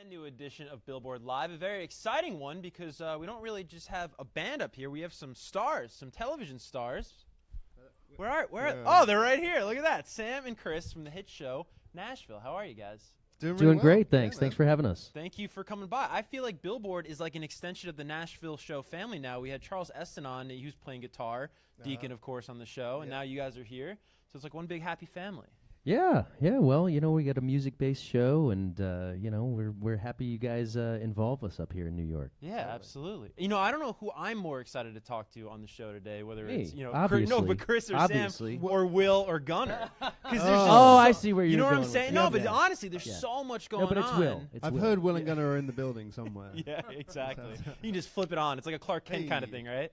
brand new edition of Billboard Live, a very exciting one because we don't really just have a band up here. We have some stars, some television stars. Oh, they're right here. Look at that. Sam and Chris from the hit show Nashville. How are you guys? Doing really well. Great, thanks. Yeah, thanks for having us. Thank you for coming by. I feel like Billboard is like an extension of the Nashville show family now. We had Charles Esten on. He was playing guitar, Deacon, of course, on the show, and now you guys are here. So it's like one big happy family. Yeah. Well, we got a music-based show, and we're happy you guys involve us up here in New York. Yeah, absolutely. I don't know who I'm more excited to talk to on the show today, whether it's obviously. Chris or Obviously. Sam or Will or Gunnar. I see where you're going. You know what I'm saying? No, but yeah. honestly, there's so much going on. No, but it's Will. I've heard Will and Gunnar are in the building somewhere. Yeah, exactly. You can just flip it on. It's like a Clark Kent kind of thing, right?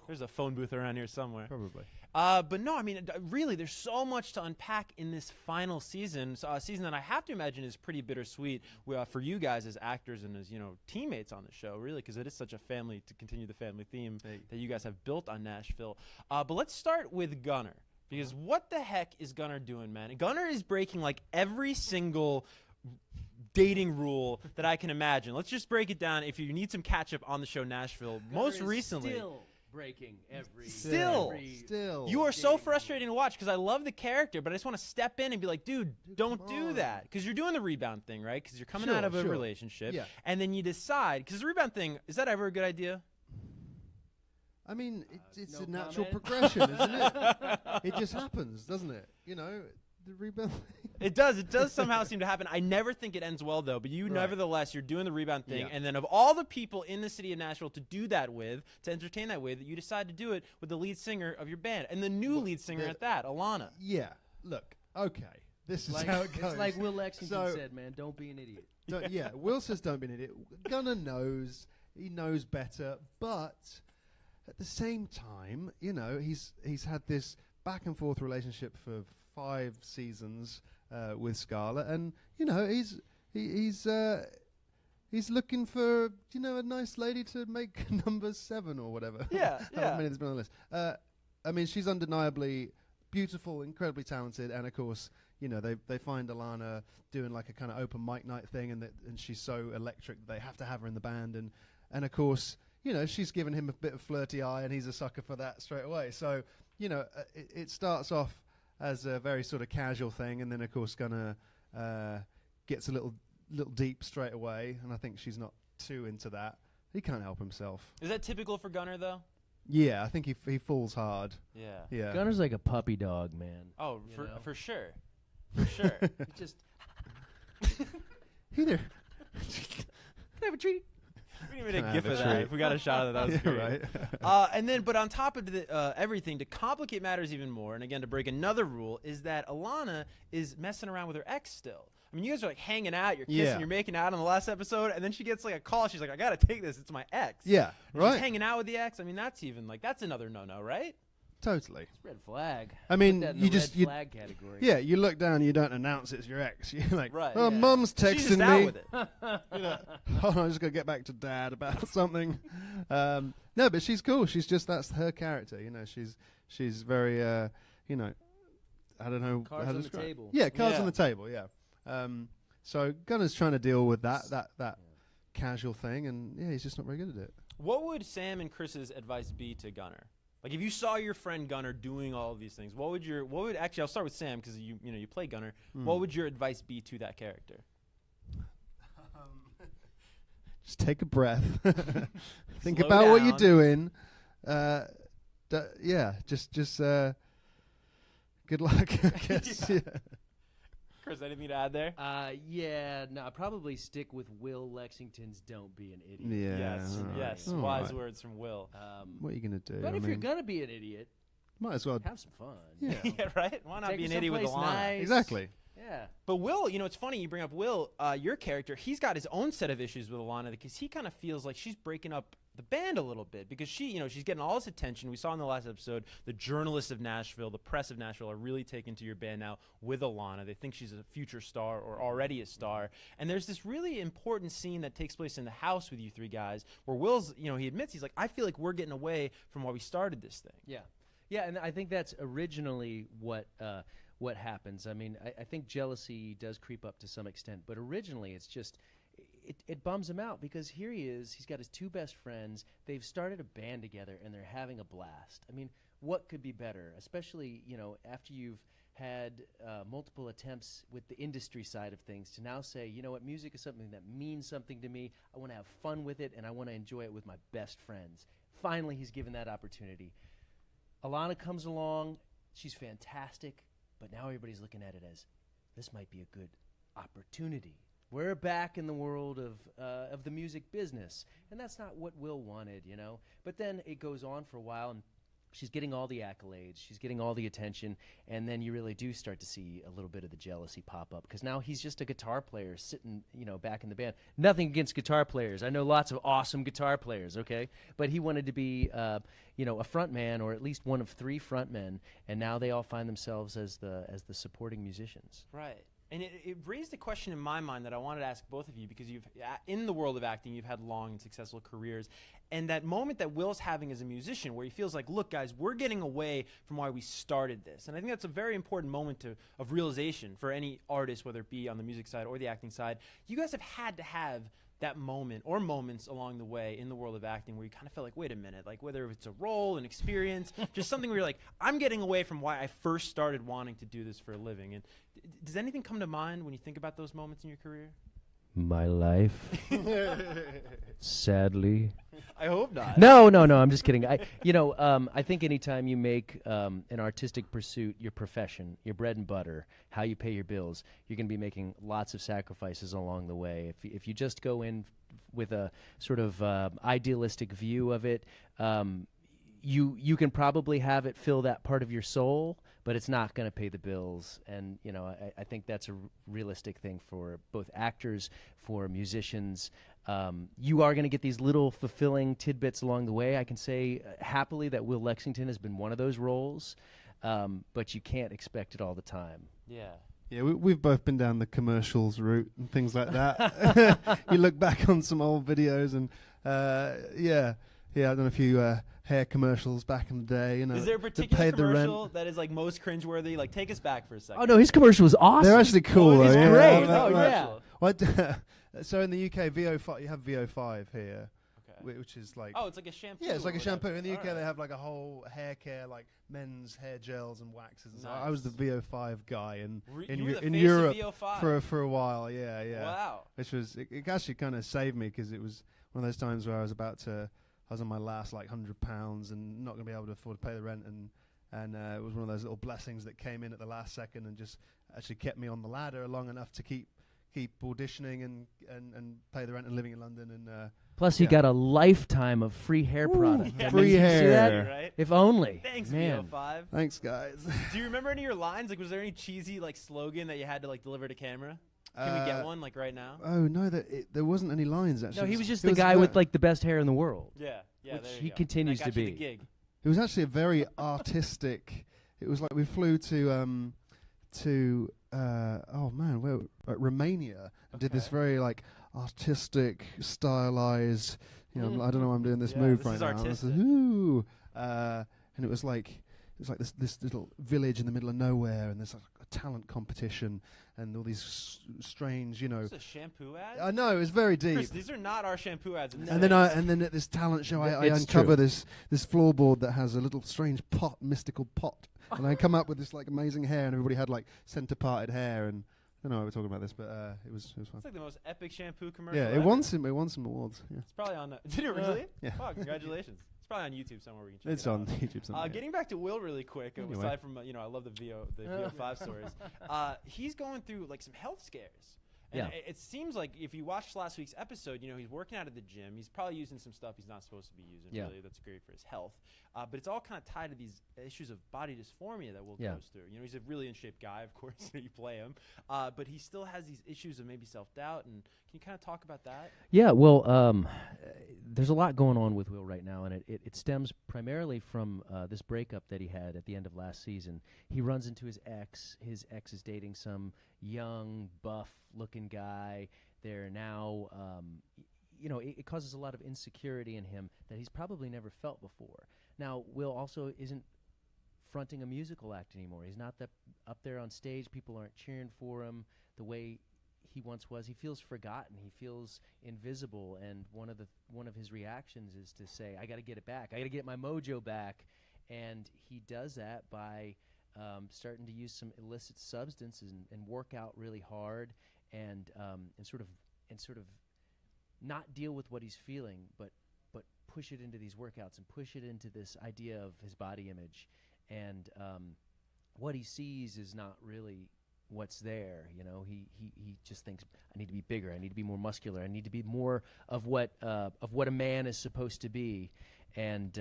There's a phone booth around here somewhere. Probably. But no, really, there's so much to unpack in this final season. So a season that I have to imagine is pretty bittersweet for you guys as actors and as teammates on the show, really, because it is such a family to continue the family theme that you guys have built on Nashville. But let's start with Gunnar, because what the heck is Gunnar doing, man? Gunnar is breaking like every single dating rule that I can imagine. Let's just break it down. If you need some catch up on the show Nashville, Gunnar most recently. Breaking every Still. You are so frustrating to watch because I love the character, but I just want to step in and be like, dude, don't do that. Because you're doing the rebound thing, right? Because you're coming out of a relationship. Yeah. And then you decide, because the rebound thing, is that ever a good idea? I mean, it's a natural progression, isn't it? It just happens, doesn't it? The rebound thing. It does somehow seem to happen. I never think it ends well, though. But nevertheless, you're doing the rebound thing. Yeah. And then of all the people in the city of Nashville to do that with, to entertain that with, you decide to do it with the lead singer of your band. And the new lead singer at that, Alana. Yeah. Look, okay. This is how it goes. It's like Will Lexington said, man, don't be an idiot. Will says don't be an idiot. Gunnar knows. He knows better. But at the same time, he's had this back and forth relationship for 5 seasons with Scarlett, and he's looking for a nice lady to make number 7 or whatever. Yeah. How many there's been on the list? She's undeniably beautiful, incredibly talented, and of course, they find Alana doing like a kind of open mic night thing, and she's so electric that they have to have her in the band, and of course, she's given him a bit of flirty eye, and he's a sucker for that straight away. So it starts off as a very sort of casual thing, and then of course Gunnar gets a little deep straight away, and I think she's not too into that. He can't help himself. Is that typical for Gunnar, though? Yeah, I think he falls hard. Yeah. Gunnar's like a puppy dog, man. Oh, for sure. For sure. He just... Hey there. Can I have a treat? We didn't even get a gif of that. If we got a shot of that, that was great. Right. But on top of everything, to complicate matters even more, and again, to break another rule, is that Alana is messing around with her ex still. You guys are like hanging out, you're kissing, you're making out on the last episode, and then she gets like a call. She's like, I got to take this. It's my ex. Yeah, right. She's hanging out with the ex. That's another no-no, right? Totally. It's red flag. You flag category. Yeah, you look down, you don't announce it's your ex. You're like, Mum's texting She's just me. out with it. I'm just gonna get back to Dad about something. No, but she's cool. She's just that's her character. She's very I don't know. Cards on the table. Yeah, cards on the table. Yeah. So Gunnar's trying to deal with that casual thing, and he's just not very good at it. What would Sam and Chris's advice be to Gunnar? Like if you saw your friend Gunnar doing all of these things, what would actually I'll start with Sam because you play Gunnar. What would your advice be to that character? Just take a breath. Think Slow about down. what you're doing. Just good luck, I guess. Yeah. Chris, anything to add there? I'd probably stick with Will Lexington's "Don't be an idiot." Yeah. Yes. All Wise right. words from Will. What are you gonna do? But if you're gonna be an idiot, might as well have some fun. Yeah. Yeah, right? Why not Take be her an idiot with someplace Alana? nice. Exactly. Yeah. But Will, it's funny you bring up Will, your character, he's got his own set of issues with Alana because he kind of feels like she's breaking up the band a little bit because she's getting all this attention. We saw in the last episode, the journalists of Nashville, the press of Nashville are really taking to your band now with Alana. They think she's a future star or already a star. And there's this really important scene that takes place in the house with you 3 guys where Will's, he admits, he's like, I feel like we're getting away from why we started this thing. Yeah. Yeah, and I think that's originally what happens. I think jealousy does creep up to some extent, but originally it's just it bums him out because here he is. He's got his two best friends. They've started a band together, and they're having a blast. I mean, what could be better? Especially, after you've had multiple attempts with the industry side of things to now say, you know what, music is something that means something to me. I want to have fun with it, and I want to enjoy it with my best friends. Finally, he's given that opportunity. Alana comes along. She's fantastic, but now everybody's looking at it as this might be a good opportunity. We're back in the world of the music business, and that's not what Will wanted, But then it goes on for a while, and she's getting all the accolades, she's getting all the attention, and then you really do start to see a little bit of the jealousy pop up because now he's just a guitar player sitting, back in the band. Nothing against guitar players. I know lots of awesome guitar players, okay? But he wanted to be, a front man or at least one of three front men, and now they all find themselves as the supporting musicians. Right. And it raised a question in my mind that I wanted to ask both of you because in the world of acting, you've had long and successful careers. And that moment that Will's having as a musician where he feels like, look, guys, we're getting away from why we started this. And I think that's a very important moment of realization for any artist, whether it be on the music side or the acting side. You guys have had to have that moment or moments along the way in the world of acting where you kind of felt like, wait a minute, like whether it's a role, an experience, just something where you're like, I'm getting away from why I first started wanting to do this for a living. And does anything come to mind when you think about those moments in your career? My life. Sadly. I hope not. No, I'm just kidding. I think anytime you make an artistic pursuit your profession, your bread and butter, how you pay your bills, you're going to be making lots of sacrifices along the way. If you just go in with a sort of idealistic view of it, you can probably have it fill that part of your soul, but it's not going to pay the bills. And, I think that's a realistic thing for both actors, for musicians. You are going to get these little fulfilling tidbits along the way. I can say happily that Will Lexington has been one of those roles, but you can't expect it all the time. Yeah. Yeah, we've both been down the commercials route and things like that. You look back on some old videos and, I've done a few hair commercials back in the day. Is there a particular commercial that is like most cringeworthy? Like, take us back for a second. Oh no, his commercial was awesome. They're actually cool. It's though, great. Yeah. Oh yeah. What? So in the UK, VO5, you have VO5 here, which is like it's like a shampoo. Yeah, it's like a shampoo. In the UK, right. They have like a whole hair care, like men's hair gels and waxes. And Nice. so I was the VO5 guy in You were the in face Europe of VO5. for a while. Yeah. Wow. Which was it actually kind of saved me because it was one of those times where I was on my last like £100 and not going to be able to afford to pay the rent, and it was one of those little blessings that came in at the last second and just actually kept me on the ladder long enough to keep auditioning and pay the rent and living in London. And Plus, he got a lifetime of free hair product. Yeah. Free Did you see hair. that? Right? If only. Thanks, man. VO5. Thanks, guys. Do you remember any of your lines? Like, was there any cheesy like slogan that you had to like deliver to camera? Can we get one like right now? Oh no, there wasn't any lines actually. No, he was just It the guy ve- with like the best hair in the world. Yeah, Which there you he go. continues That got to you the be. gig. It was actually a very artistic. It was like we flew to Romania and did this Okay. very like artistic, stylized. I don't know why I'm doing this Yeah, move this right is now. And I artistic. said, ooh, and it was like this little village in the middle of nowhere, and there's like a talent competition, and all these strange, Is this a shampoo ad? I know it was very deep. Chris, these are not our shampoo ads. In the And then at this talent show, I It's uncover true. this floorboard that has a little strange mystical pot, and I come up with this like amazing hair, and everybody had like centre parted hair, and I don't know why we're talking about this, but it was fun. It's like the most epic shampoo commercial. Yeah, ever. it won some awards. Yeah, It's probably on. Did it really? yeah. Oh, congratulations! It's probably on YouTube somewhere. We can check It's it on out. YouTube somewhere. Getting back to Will really quick, Anyway. aside from I love the VO5 stories. He's going through like some health scares. And Yeah. it seems like if you watched last week's episode, he's working out at the gym. He's probably using some stuff he's not supposed to be using. Yeah. Really, that's great for his health. But it's all kind of tied to these issues of body dysphoria that Will Yeah. goes through. He's a really in shape guy, of course. You play him, but he still has these issues of maybe self doubt. And can you kind of talk about that? Yeah, well, there's a lot going on with Will right now, and it stems primarily from this breakup that he had at the end of last season. He runs into his ex. His ex is dating some young, buff-looking guy. They're now, it causes a lot of insecurity in him that he's probably never felt before. Now, Will also isn't fronting a musical act anymore. He's not up there on stage. People aren't cheering for him the way he once was. He feels forgotten. He feels invisible. And one of his reactions is to say, "I got to get it back. I got to get my mojo back." And he does that by starting to use some illicit substances and work out really hard, and sort of not deal with what he's feeling, but push it into these workouts and push it into this idea of his body image, and what he sees is not really what's there. He just thinks, I need to be bigger, I need to be more muscular, I need to be more of what a man is supposed to be, and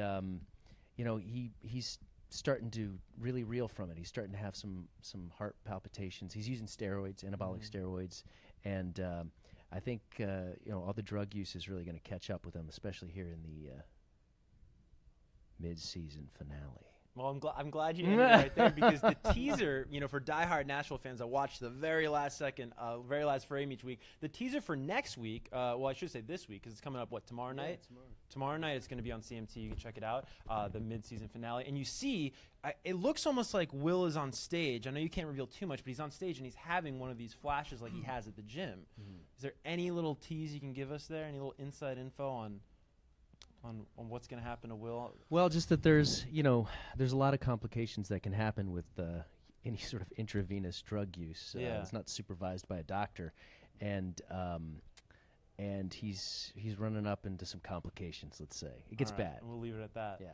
he's starting to really reel from it. He's starting to have some heart palpitations. He's using steroids, anabolic steroids, and I think all the drug use is really going to catch up with him, especially here in the mid-season finale. Well, I'm glad you ended right there, because the teaser, for diehard Nashville fans that watch the very last second, very last frame each week, the teaser for next week, well, I should say this week, because it's coming up, tomorrow night? Yeah, Tomorrow night it's going to be on CMT. You can check it out, the mid-season finale. And you see, it looks almost like Will is on stage. I know you can't reveal too much, but he's on stage and he's having one of these flashes like he has at the gym. Is there any little tease you can give us there? Any little inside info on what's going to happen to Will? Well, just that there's a lot of complications that can happen with any sort of intravenous drug use. It's not supervised by a doctor, and he's running up into some complications. Let's say it gets bad. We'll leave it at that. Yeah.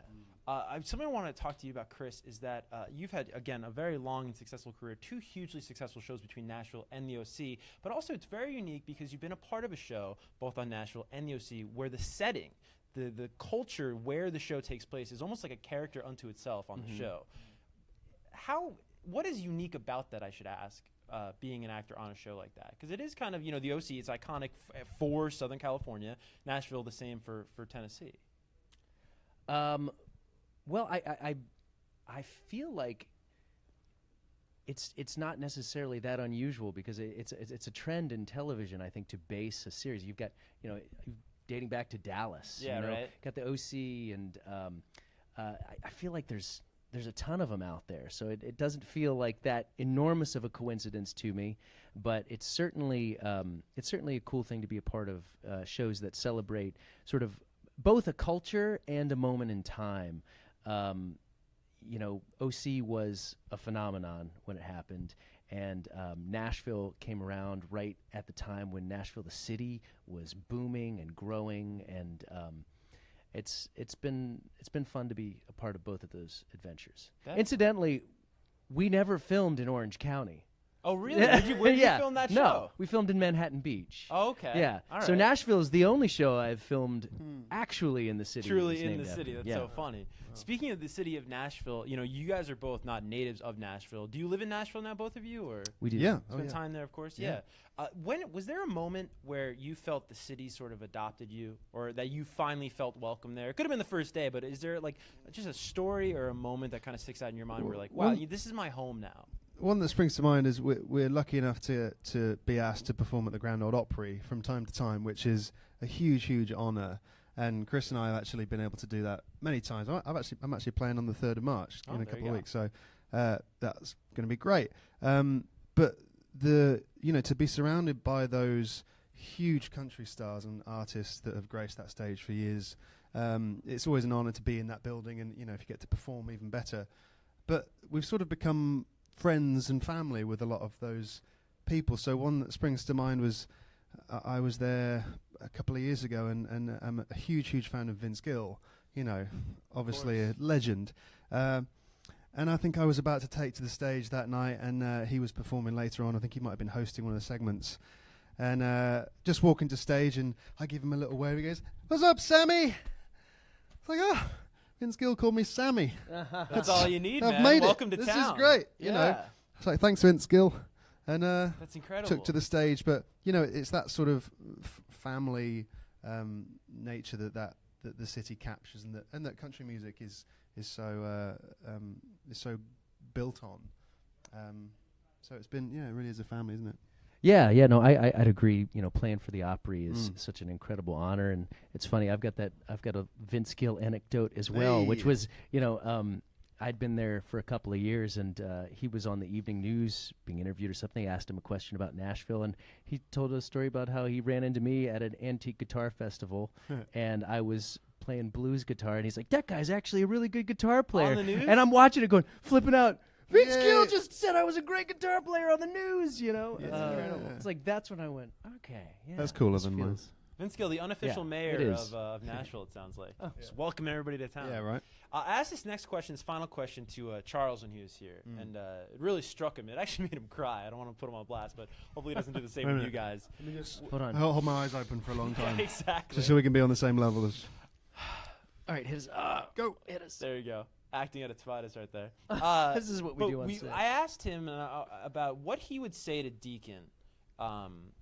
Something I want to talk to you about, Chris, is that you've had, again, a very long and successful career, 2 hugely successful shows between Nashville and the OC, but also it's very unique because you've been a part of a show, both on Nashville and the OC, where the setting, the culture where the show takes place is almost like a character unto itself on the show. What is unique about that, I should ask, being an actor on a show like that? Because it is kind of, the OC, it's iconic for Southern California, Nashville the same for Tennessee. Well, I feel like it's not necessarily that unusual, because it's a trend in television, I think, to base a series. You've got, dating back to Dallas. Right. Got the OC, and I feel like there's a ton of them out there. So it doesn't feel like that enormous of a coincidence to me, but it's certainly a cool thing to be a part of shows that celebrate sort of both a culture and a moment in time. OC was a phenomenon when it happened, and Nashville came around right at the time when Nashville, the city, was booming and growing, and it's been fun to be a part of both of those adventures. Incidentally, we never filmed in Orange County. Oh, really? Where did you film that show? No, we filmed in Manhattan Beach. Oh, okay. Yeah. All So right. Nashville is the only show I've filmed actually in the city. Truly it's in named the after. city. That's Yeah. so funny. Speaking of the city of Nashville, you guys are both not natives of Nashville. Do you live in Nashville now, both of you, or We do. Yeah. spend time there? Of course. Yeah. When was there a moment where you felt the city sort of adopted you, or that you finally felt welcome there? It could have been the first day, but is there just a story or a moment that kind of sticks out in your mind where wow, this is my home now? One that springs to mind is we're lucky enough to be asked to perform at the Grand Ole Opry from time to time, which is a huge honour. And Chris and I have actually been able to do that many times. I'm actually playing on the 3rd of March in a couple of weeks, so that's going to be great. But to be surrounded by those huge country stars and artists that have graced that stage for years, it's always an honour to be in that building, and if you get to perform, even better. But we've sort of become friends and family with a lot of those people. So one that springs to mind was I was there a couple of years ago, and I'm a huge fan of Vince Gill, obviously a legend. And I think I was about to take to the stage that night, and he was performing later on. I think he might have been hosting one of the segments. And just walking to stage, and I give him a little wave. He goes, "What's up, Sammy?" It's like, oh, Vince Gill called me Sammy. That's all you need, I've man. made Welcome it. to This town. is great. It's like, thanks, Vince Gill. And That's incredible. took to the stage, but it's that sort of family nature that the city captures, and that country music is so built on. So it's been it really is a family, isn't it? Yeah, no, I'd agree. Playing for the Opry is such an incredible honor, and it's funny. I've got a Vince Gill anecdote as well, which was, I'd been there for a couple of years, and he was on the evening news being interviewed or something. I asked him a question about Nashville, and he told a story about how he ran into me at an antique guitar festival, and I was playing blues guitar, and he's like, "That guy's actually a really good guitar player." On the news? And I'm watching it going, flipping out. Vince Yeah. Gill just said I was a great guitar player on the news, you know? It's incredible. It's like, that's when I went, okay, yeah. That's cooler this than mine. feels- Vince Gill, the unofficial Yeah, mayor it is. of Nashville, it sounds like. Just welcome everybody to town. Yeah, right. I asked this next question, this final question, to Charles when he was here, and it really struck him. It actually made him cry. I don't want to put him on blast, but hopefully he doesn't do the same Wait a with you minute. guys. Let me just Hold on. hold my eyes open for a long time. Exactly. Just so we can be on the same level as. All right, hit us. Go. Hit us. There you go. Acting at its finest right there. This is what we but do on set. I asked him about what he would say to Deacon.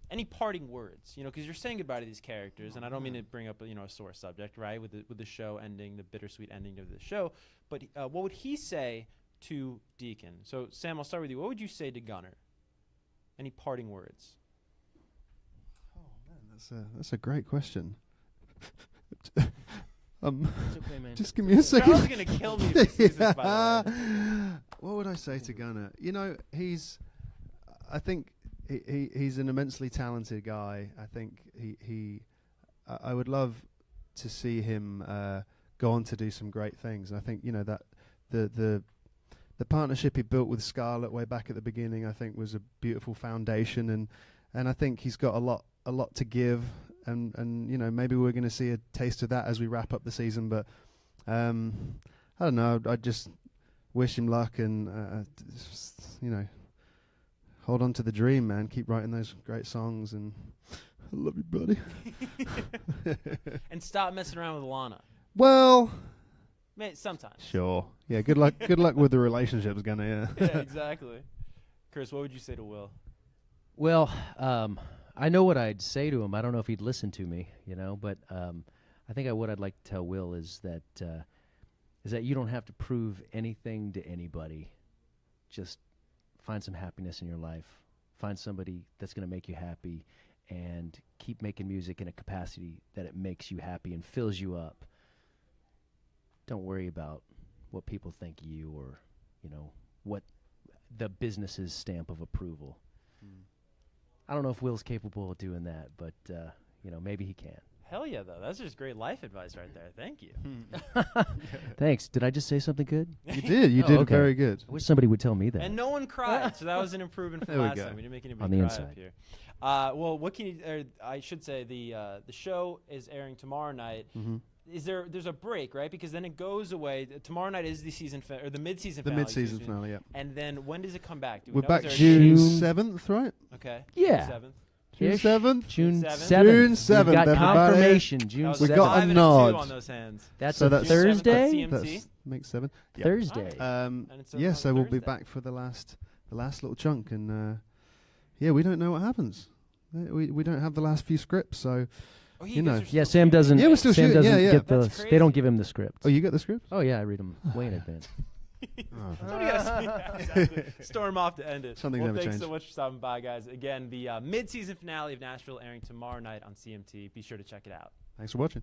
Any parting words, because you're saying goodbye to these characters, and I don't mean to bring up a sore subject, right, with the show ending, the bittersweet ending of the show, but what would he say to Deacon? So Sam, I'll start with you. What would you say to Gunnar? Any parting words? Oh man, that's a great question. It's okay, man. Just give me a second. Charles is gonna kill me if he sees this, by the way. What would I say to Gunnar? I think he's an immensely talented guy. I think I would love to see him go on to do some great things. And I think that the partnership he built with Scarlett way back at the beginning, I think, was a beautiful foundation, and I think he's got a lot to give. And maybe we're going to see a taste of that as we wrap up the season. But I don't know. I just wish him luck, and hold on to the dream, man. Keep writing those great songs, and I love you, buddy. And stop messing around with Lana. Well, Sometimes. sure. Yeah. Good luck. Good luck with the relationships, Gunnar. Yeah. Yeah, exactly. Chris, what would you say to Will? Well, I know what I'd say to him. I don't know if he'd listen to me, but I think what I'd like to tell Will is that you don't have to prove anything to anybody. Just find some happiness in your life. Find somebody that's going to make you happy, and keep making music in a capacity that it makes you happy and fills you up. Don't worry about what people think of you, or what the business's stamp of approval. I don't know if Will's capable of doing that, but maybe he can. Hell yeah, though. That's just great life advice right there. Thank you. Thanks. Did I just say something good? You did. You Oh, did okay. very good. I wish somebody would tell me that. And no one cried, so that was an improvement from There we last go. time. We didn't make anybody On the cry inside. up here. Well, what can you? I should say the show is airing tomorrow night. Mm-hmm. There's a break, right? Because then it goes away. Tomorrow night is the season or the mid-season The finale. mid-season excuse me. finale. Yeah. And then when does it come back? Do we We're know? back Is there a June date? 7th, right? Okay. Yeah. June 7th. June Ish. 7th. June 7th. 7th. June We've 7th, got everybody. confirmation. June That was We 7th. got a 5 and 2 nod. on those hands. That's So a that's- Thursday? CMC? That's makes 7. Yeah. Thursday. And it's Yeah, on so we'll be Thursday. back for the last little chunk, and we don't know what happens. We don't have the last few scripts, so Oh, you know. Yeah, Sam doesn't. Yeah, we're still Sam shooting. doesn't Yeah, yeah. get the. That's They don't crazy. give him the script. Oh, you got the script? Oh yeah, I read them way in advance. Somebody gotta exactly. Storm off to end it. Something's well, never thanks changed. so much for stopping by, guys. Again, the mid-season finale of Nashville airing tomorrow night on CMT. Be sure to check it out. Thanks for watching.